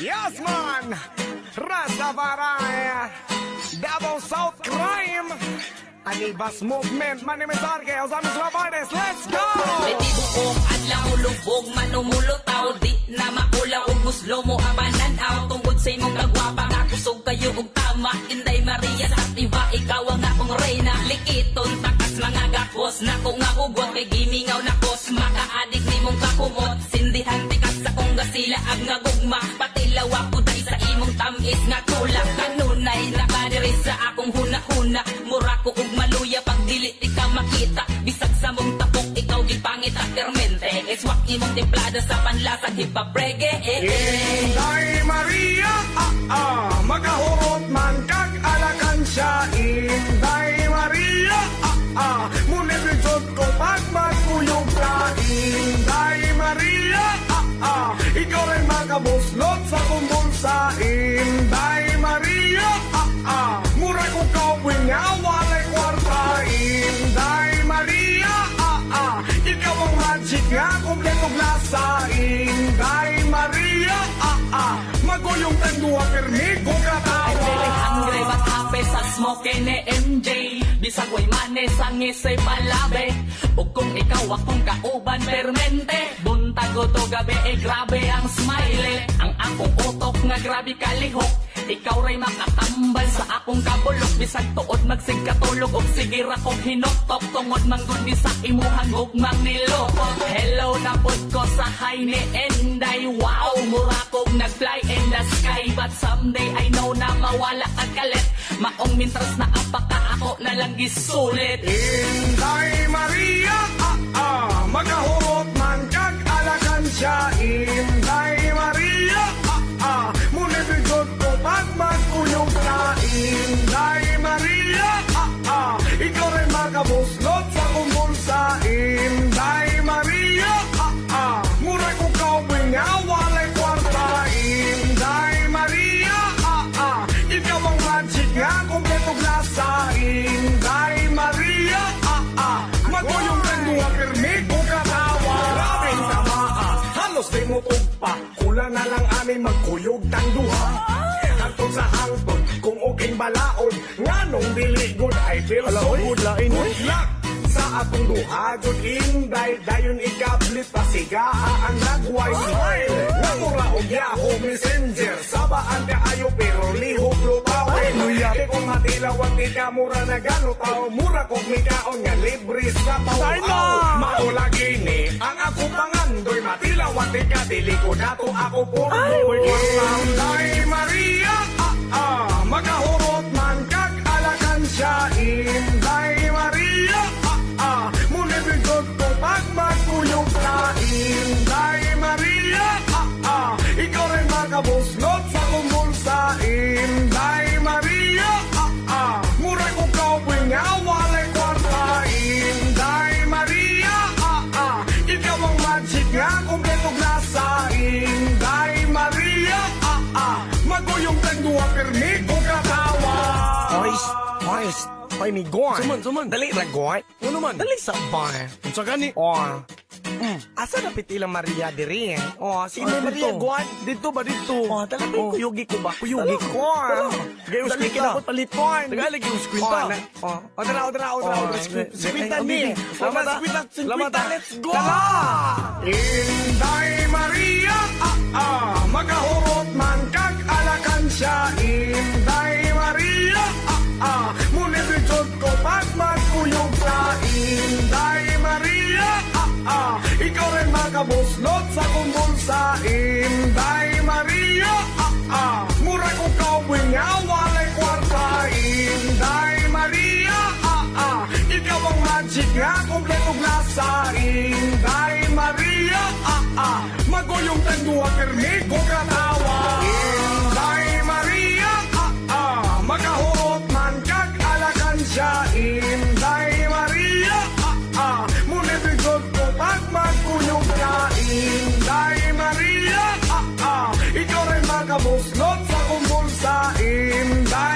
Yes, man! Rastafari! Davao South Crime! Anibas Movement, Manimizar, kaya sa aming Suabardes, let's go! Pwede buong adlaw mulubog, manumulutaw, di na maulaw, ug muslo mo abananaw, tungkod sa imong kagwapa, nga kusog kayo ug tama, Inday Maria sa Diva, ikaw ang akong reyna, likiton, takas mga gakos, nako nga hugot, kay gimingaw na kos, makaadik ni mong kakumot, sindihan tikas sa kong gasila, ag nga gugma, patilaw ako day sa imong tamis, nga tulak, kanunay, nakadiri sa akong huna-huna, mura ko ug maluya, pag dili di ka makita, bisag sa mong tapok, ikaw gipangit at permente, iswak imong templada sa panlasang hipabrege, Inday Maria, magahurot man kag alakan siya. Inday Maria, munibidjot ko pag magkuyog ka. Inday Maria, ikaw rin makabuslot sa kumbulsa. Inday Maria, mura ko kauwi nga walay kwarta. Inday Maria, ikaw ang magic nga kumpleto glasa. Inday Maria, maguyong tagduwa permi ko katawa. very hungry but happy sa smoke ni MJ, bisag way manes ang isay palabe, ug kung ikaw akong kauban permente, buntag ko to gabi grabe ang smile, ang akong utok nga grabe kalihok, ikaw ray makatambal sa akong kabulok, bisag tuod magsigkatulog ug sige ra kong hinutok, tungod manggod ni sa imuhang gugmang nilokot. Hello na pod ko sa high ni Enday, wow, mura kong nag-fly in the sky, but someday I know na mawala ang kalit, maong mintras na apaka ako na lang gisulit. Inday Maria, magahurot man kag alakan siya. Inday Maria, munibidjot ko pag magkuyog ka. Inday Maria, ikaw rin makabuslot sa kumbulsa. Inday Maria, mura ko kauwi nga walay kwarta. Inday Maria, ikaw ang magic nga kumpleto glasa. Inday Maria, maguyong tagduwa permi ko katawa. Grabing tamaa, halos di mo tugpa, kulang na lang ani magkuyog tagduha. Hangtod sa hangtod, kung uking balaod, nganong dili good, I feel so good. Good luck sa atong duha, good Inday, dayon ikablit pasigaa ang nagway smile. Namura og Yahoo Messenger, sabaan ka ayo pero lihok lupaw. Kaya kung matilawag di ka mura na gano tao, mura kong mikaon nga libre sa pawaw. Maulagi ni ang ako pangandoy, matilawag di ka dili ko dato ako pundoy. Inday Maria, magahurot man kag alakan siya. Inday Maria, munibidjot ko pag magkuyog ka. Inday Maria, ikaw rin makabuslot sa kumbulsa. Inday Maria, mura ko kauwi nga walay kwarta. Inday Maria, ikaw ang magic nga kumpleto glasa. Inday Maria, maguyong tagduwa permi ko katawa. Hoy, miguan. Suman. Dali ragoy. Ano man? Dali sa bar. Unsa gani? Asa na pitila Maria diri? Sino Ay, Maria dito. guan? Dito ba dito? Talaga kuyugi ko ba? Kuyugi ko. Tagay yung Dali screen ka ta. na palipon. Tagalog yung screen ta. Odra. Skwinta ni. Salamat, ah. Let's go. Inday Maria, magahurot man kag alakan siya. Inday Maria, munibidjot ko pag magkuyog ka. Inday Maria, ikaw rin makabuslot sa kumbulsa. Inday Maria, mura ko kauwi nga walay kwarta. Inday Maria, ikaw ang magic nga kumpleto glasa. Inday Maria, maguyong tagduwa permi ko katawa. Inday Maria, magahurot man kag alakan siya. Inday Maria, munibidjot ko pag magkuyog ka. Inday Maria, ikaw rin makabuslot sa kumbulsa. Inday